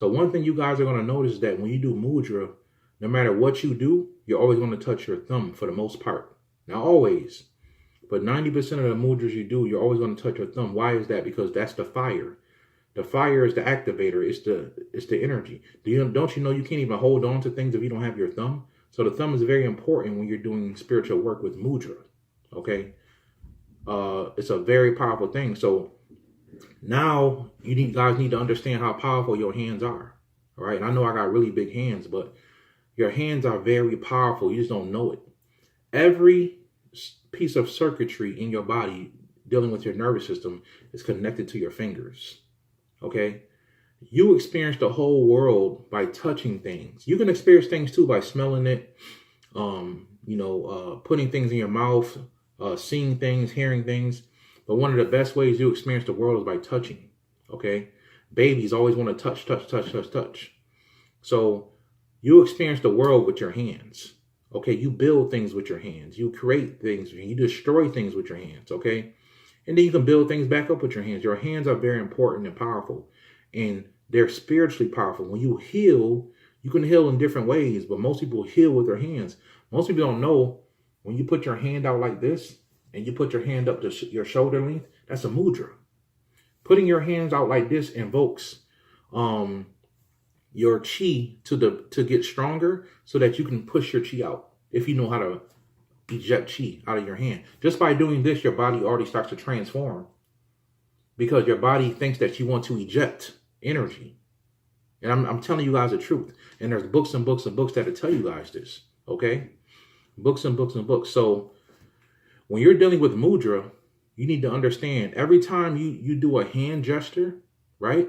So one thing you guys are going to notice is that when you do mudra, no matter what you do, you're always going to touch your thumb for the most part. Not always, but 90% of the mudras you do, you're always going to touch your thumb. Why is that? Because that's the fire. The fire is the activator. It's the energy. Don't you know you can't even hold on to things if you don't have your thumb? So the thumb is very important when you're doing spiritual work with mudra. Okay, it's a very powerful thing. So now guys need to understand how powerful your hands are. All right, and I know I got really big hands, but your hands are very powerful. You just don't know it. Every piece of circuitry in your body dealing with your nervous system is connected to your fingers. Okay, you experience the whole world by touching things. You can experience things too by smelling it, putting things in your mouth, seeing things, hearing things. But one of the best ways you experience the world is by touching. Okay, babies always want to touch, touch, touch, touch, touch. So you experience the world with your hands. Okay, you build things with your hands. You create things. You destroy things with your hands. Okay. And then you can build things back up with your hands. Your hands are very important and powerful. And they're spiritually powerful. When you heal, you can heal in different ways. But most people heal with their hands. Most people don't know when you put your hand out like this and you put your hand up to your shoulder length, that's a mudra. Putting your hands out like this invokes your chi to get stronger so that you can push your chi out. If you know how to eject chi out of your hand. Just by doing this, your body already starts to transform because your body thinks that you want to eject energy. And I'm telling you guys the truth. And there's books and books and books that'll tell you guys this. Okay? Books and books and books. So when you're dealing with mudra, you need to understand every time you do a hand gesture, right?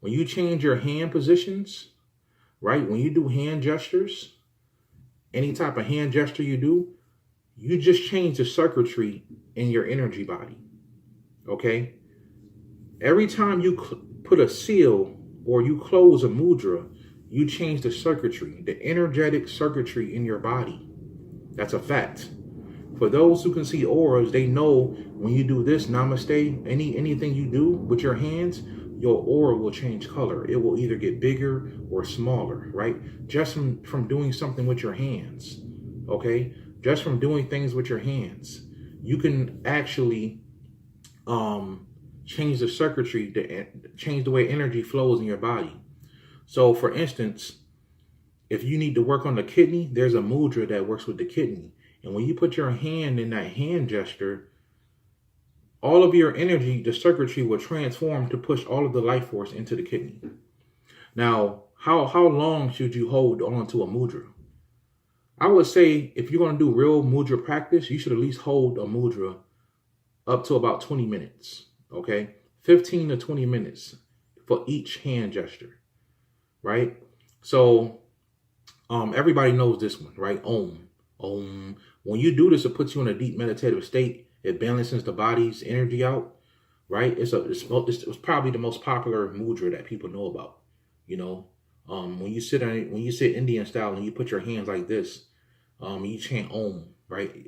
When you change your hand positions, right? When you do hand gestures, any type of hand gesture you do, you just change the circuitry in your energy body. Okay? Every time you put a seal or you close a mudra, you change the circuitry, the energetic circuitry in your body. That's a fact. For those who can see auras, they know when you do this namaste, anything you do with your hands, your aura will change color. It will either get bigger or smaller, right? Just from doing something with your hands. Okay? Just from doing things with your hands, you can actually change the circuitry, change the way energy flows in your body. So for instance, if you need to work on the kidney, there's a mudra that works with the kidney. And when you put your hand in that hand gesture, all of your energy, the circuitry will transform to push all of the life force into the kidney. Now, how long should you hold on to a mudra? I would say if you're going to do real mudra practice, you should at least hold a mudra up to about 20 minutes, okay? 15 to 20 minutes for each hand gesture, right? So everybody knows this one, right? Om, Om. When you do this, it puts you in a deep meditative state. It balances the body's energy out, right? It's probably the most popular mudra that people know about, you know? When you sit Indian style and you put your hands like this, you chant Om, right?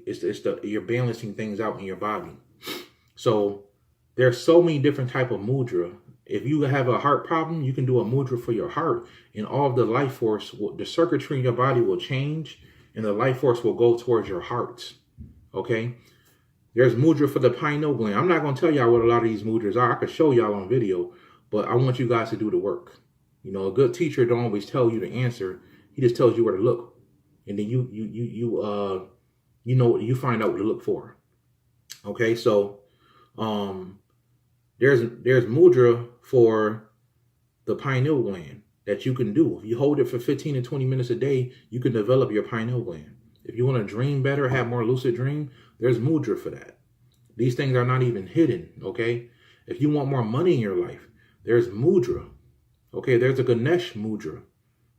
You're balancing things out in your body. So there's so many different type of mudra. If you have a heart problem, you can do a mudra for your heart, and all of the life force, the circuitry in your body will change, and the life force will go towards your heart. Okay. There's mudra for the pineal gland. I'm not going to tell y'all what a lot of these mudras are. I could show y'all on video, but I want you guys to do the work. You know, a good teacher don't always tell you the answer. He just tells you where to look. And then you find out what to look for. Okay, so there's mudra for the pineal gland that you can do. If you hold it for 15 to 20 minutes a day, you can develop your pineal gland. If you want to dream better, have more lucid dream, there's mudra for that. These things are not even hidden, okay? If you want more money in your life, there's mudra. Okay, there's a Ganesh mudra,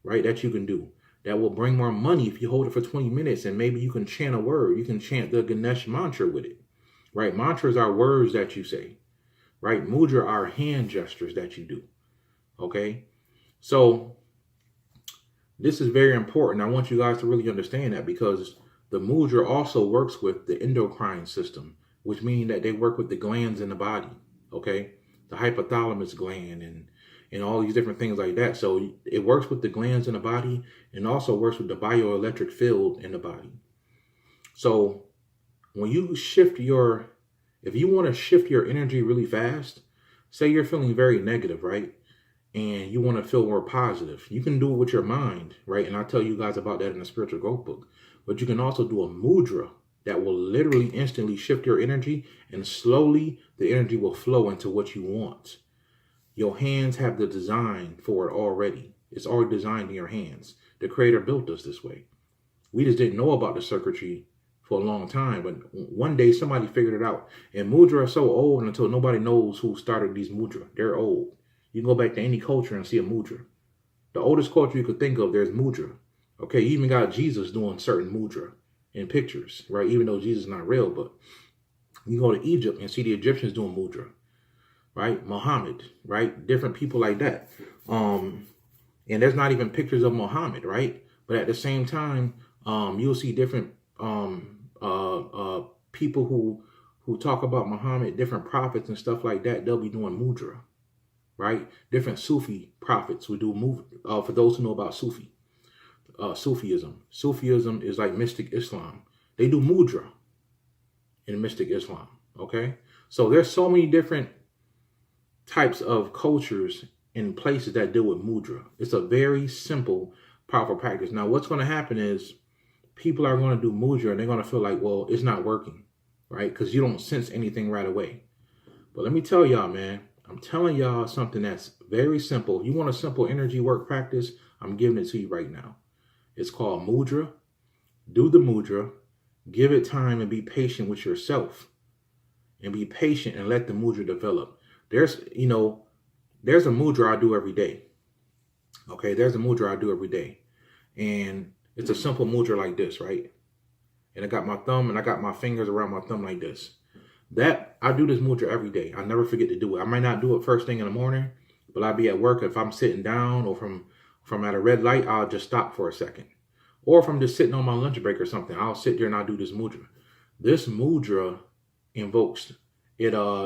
right, that you can do. That will bring more money if you hold it for 20 minutes, and maybe you can chant a word. You can chant the Ganesh mantra with it, right? Mantras are words that you say, right? Mudra are hand gestures that you do, okay? So this is very important. I want you guys to really understand that, because the mudra also works with the endocrine system, which means that they work with the glands in the body, okay? The hypothalamus gland and all these different things like that. So it works with the glands in the body and also works with the bioelectric field in the body. So when you if you want to shift your energy really fast, say you're feeling very negative, right? And you want to feel more positive. You can do it with your mind, right? And I'll tell you guys about that in the spiritual growth book. But you can also do a mudra that will literally instantly shift your energy, and slowly the energy will flow into what you want. Your hands have the design for it already. It's already designed in your hands. The creator built us this way. We just didn't know about the circuitry for a long time, but one day somebody figured it out. And mudra are so old until nobody knows who started these mudra. They're old. You can go back to any culture and see a mudra. The oldest culture you could think of, there's mudra. Okay, you even got Jesus doing certain mudra in pictures, right? Even though Jesus is not real, but you go to Egypt and see the Egyptians doing mudra, right? Muhammad, right? Different people like that. And there's not even pictures of Muhammad, right? But at the same time, you'll see different people who talk about Muhammad, different prophets and stuff like that. They'll be doing mudra, right? Different Sufi prophets will do for those who know about Sufism. Sufism is like mystic Islam. They do mudra in mystic Islam, okay? So there's so many different types of cultures and places that deal with mudra. It's a very simple, powerful practice. Now, what's going to happen is people are going to do mudra and they're going to feel like, well, it's not working, right? Because you don't sense anything right away. But let me tell y'all, man, I'm telling y'all something that's very simple. If you want a simple energy work practice, I'm giving it to you right now. It's called mudra. Do the mudra. Give it time and be patient with yourself. And be patient and let the mudra develop. There's a mudra I do every day. Okay, there's a mudra I do every day. And it's a simple mudra like this, right? And I got my thumb and I got my fingers around my thumb like this. That I do this mudra every day. I never forget to do it. I might not do it first thing in the morning, but I'll be at work. If I'm sitting down or from at a red light, I'll just stop for a second. Or if I'm just sitting on my lunch break or something, I'll sit there and I'll do this mudra. This mudra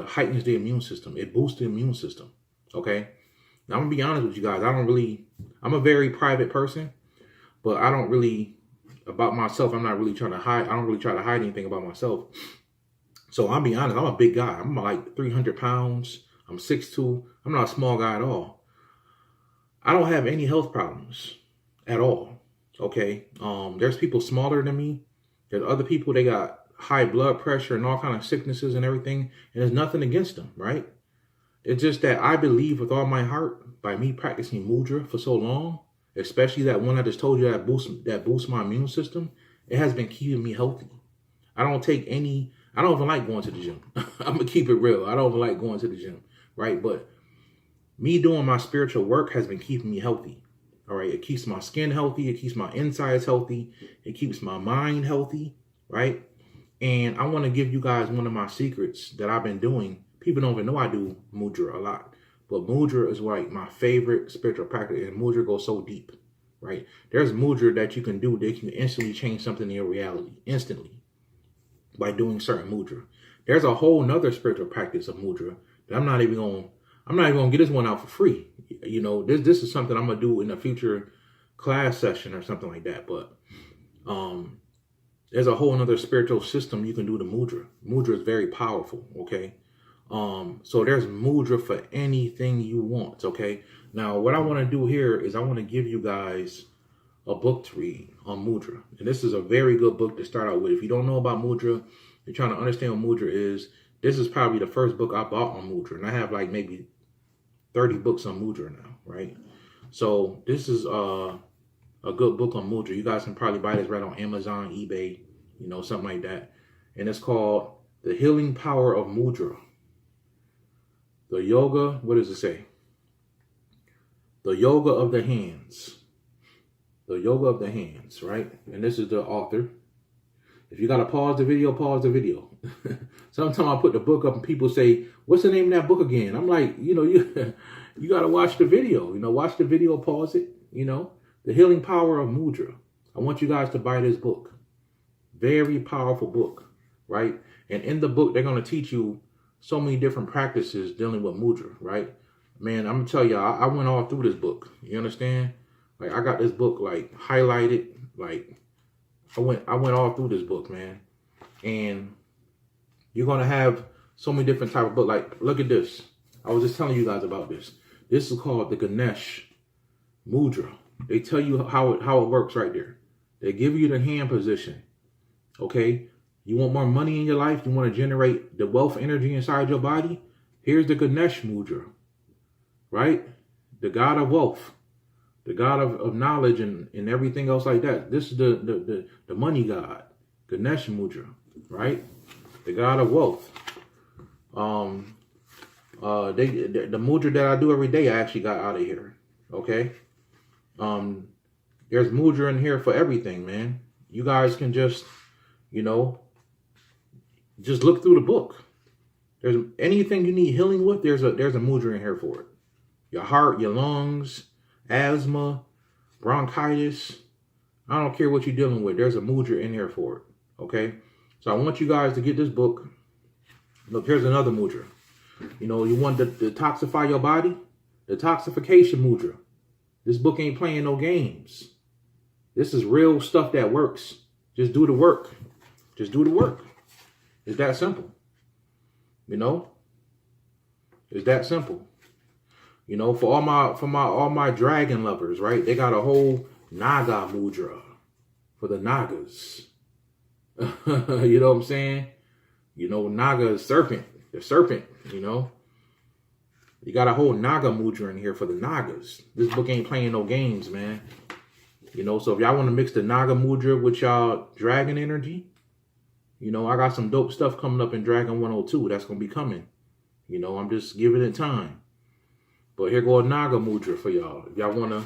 heightens the immune system. It boosts the immune system. Okay. Now I'm gonna be honest with you guys. I'm a very private person, but about myself, I'm not really trying to hide. I don't really try to hide anything about myself. So I'll be honest, I'm a big guy. I'm like 300 pounds. I'm 6'2". I'm not a small guy at all. I don't have any health problems at all. Okay. There's people smaller than me. There's other people, they got high blood pressure and all kind of sicknesses and everything. And there's nothing against them, right? It's just that I believe with all my heart, by me practicing mudra for so long, especially that one I just told you that boosts my immune system, it has been keeping me healthy. I don't even like going to the gym. I'm going to keep it real. I don't even like going to the gym, right? But me doing my spiritual work has been keeping me healthy, all right? It keeps my skin healthy. It keeps my insides healthy. It keeps my mind healthy, right? And I want to give you guys one of my secrets that I've been doing. People don't even know I do mudra a lot. But mudra is like my favorite spiritual practice. And mudra goes so deep, right? There's mudra that you can do that can instantly change something in your reality, instantly, by doing certain mudra. There's a whole nother spiritual practice of mudra that I'm not even gonna get this one out for free. You know, this is something I'm gonna do in a future class session or something like that. But there's a whole nother spiritual system you can do to mudra. Mudra is very powerful, okay? So there's mudra for anything you want, okay? Now, what I want to do here is I want to give you guys a book to read on mudra. And this is a very good book to start out with. If you don't know about mudra, you're trying to understand what mudra is, this is probably the first book I bought on mudra. And I have like maybe 30 books on mudra now, right? So this is a good book on mudra. You guys can probably buy this right on Amazon, eBay, something like that. And it's called The Healing Power of Mudra. The yoga, what does it say? The yoga of the hands. The yoga of the hands, right? And this is the author. If you got to pause the video, pause the video. Sometimes I put the book up and people say, what's the name of that book again? I'm like, you got to watch the video. Watch the video, pause it. The Healing Power of Mudra. I want you guys to buy this book. Very powerful book, right? And in the book, they're going to teach you so many different practices dealing with mudra, right? man, I'm gonna tell you, I went all through this book. You understand? Like I got this book like highlighted. Like I went all through this book, man. And you're gonna have so many different type of book. Like look at this. I was just telling you guys about this. This is called the Ganesh Mudra. They tell you how it works right there. They give you the hand position. Okay? You want more money in your life? You want to generate the wealth energy inside your body? Here's the Ganesh Mudra. Right? The god of wealth. The god of knowledge and everything else like that. This is the money god. Ganesh Mudra. Right? The god of wealth. The mudra that I do every day, I actually got out of here. Okay? There's mudra in here for everything, man. You guys can just, just look through the book. There's anything you need healing with, there's a mudra in here for it. Your heart, your lungs, asthma, bronchitis. I don't care what you're dealing with. There's a mudra in here for it. Okay? So I want you guys to get this book. Look, here's another mudra. You want to detoxify your body? Detoxification mudra. This book ain't playing no games. This is real stuff that works. Just do the work. Just do the work. It's that simple. It's that simple. For all my dragon lovers, right? They got a whole Naga mudra for the Nagas. You know what I'm saying? Naga is serpent. The serpent, You got a whole Naga mudra in here for the Nagas. This book ain't playing no games, man. So if y'all want to mix the Naga mudra with y'all dragon energy, I got some dope stuff coming up in Dragon 102. That's going to be coming. I'm just giving it time. But here go a Naga mudra for y'all. If y'all want to,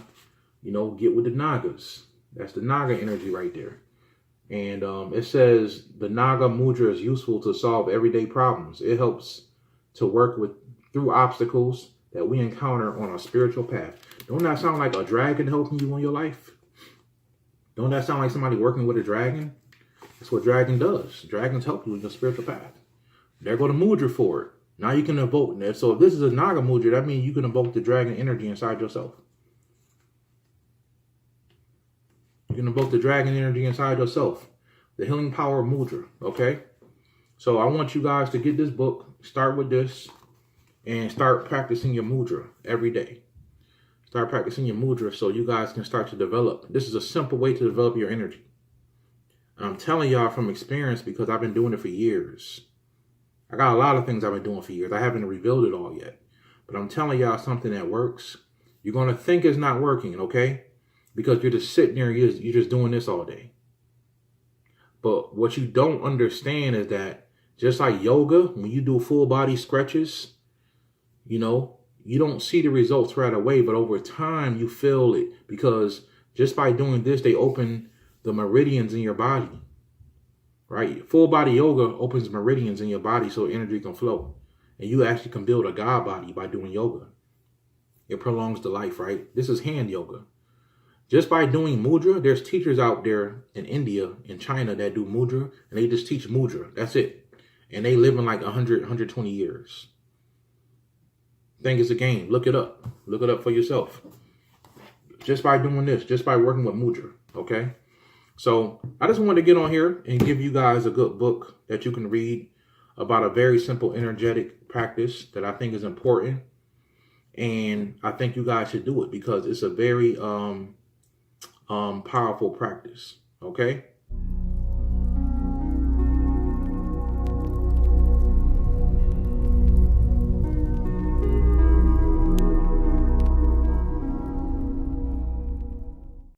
get with the Nagas. That's the Naga energy right there. And it says the Naga mudra is useful to solve everyday problems. It helps to work through obstacles that we encounter on a spiritual path. Don't that sound like a dragon helping you in your life? Don't that sound like somebody working with a dragon? That's what dragon does. Dragons help you in your spiritual path. There go the mudra for it. Now you can evoke it. So if this is a Naga mudra, that means you can evoke the dragon energy inside yourself. You can evoke the dragon energy inside yourself. The healing power of mudra. Okay? So I want you guys to get this book. Start with this. And start practicing your mudra every day. Start practicing your mudra so you guys can start to develop. This is a simple way to develop your energy. I'm telling y'all from experience because I've been doing it for years. I got a lot of things I've been doing for years. I haven't revealed it all yet. But I'm telling y'all something that works. You're going to think it's not working, okay? Because you're just sitting there, you're just doing this all day. But what you don't understand is that just like yoga, when you do full body stretches, you don't see the results right away, but over time you feel it because just by doing this, they open the meridians in your body, right? Full body yoga opens meridians in your body so energy can flow. And you actually can build a God body by doing yoga. It prolongs the life, right? This is hand yoga. Just by doing mudra, there's teachers out there in India, in China that do mudra, and they just teach mudra. That's it. And they live in like 100, 120 years. Think it's a game. Look it up. Look it up for yourself. Just by doing this, just by working with mudra, okay? So I just wanted to get on here and give you guys a good book that you can read about a very simple energetic practice that I think is important. And I think you guys should do it because it's a very powerful practice, okay?